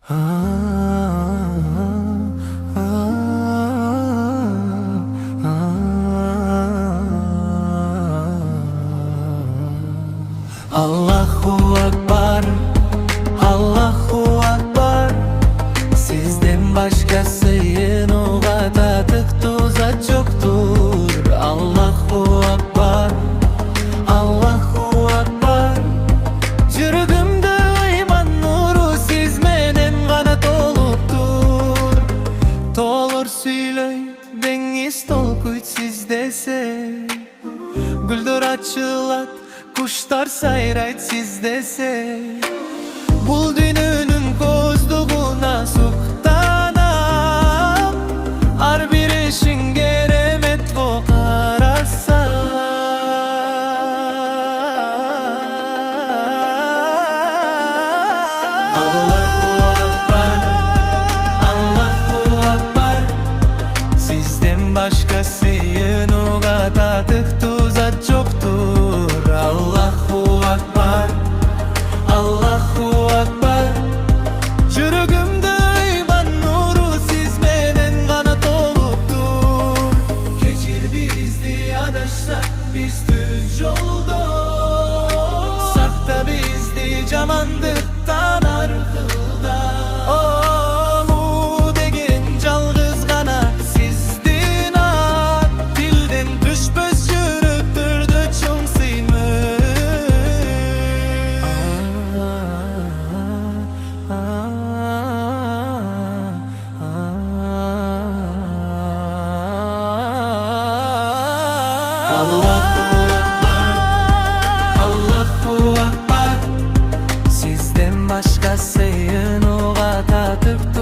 Allahu Akbar, Allahu Akbar. Sizden başkasının o tadık tuzak çoktur. Allahu Akbar, Allahu Akbar. Çürügümde iman nuru sizmenen kanat oluptur. Tolur süylöy deniz tolkuç sizdese, güldür açılat kuşlar sayrayt sizdese. Bul dününün kozluğuna suktanam, har bir işin geremet o karasa. Allahu Akbar, Allahu Akbar. Sizden başkasının o tadık tuzak çoktur. Allahu Akbar, Allahu Akbar. Çürügümde iman nuru sizmenen kanat oluptur. Geçir bizdi adaşlar, biz düz yolda. Sakta bizdi camandıktan arkılda. O degen calgız kana sizdin ak. Dilden düşmez yürüttürdü çoğun sıymış. Allahu Akbar, Allahu Akbar. Sizden başkasının o tadık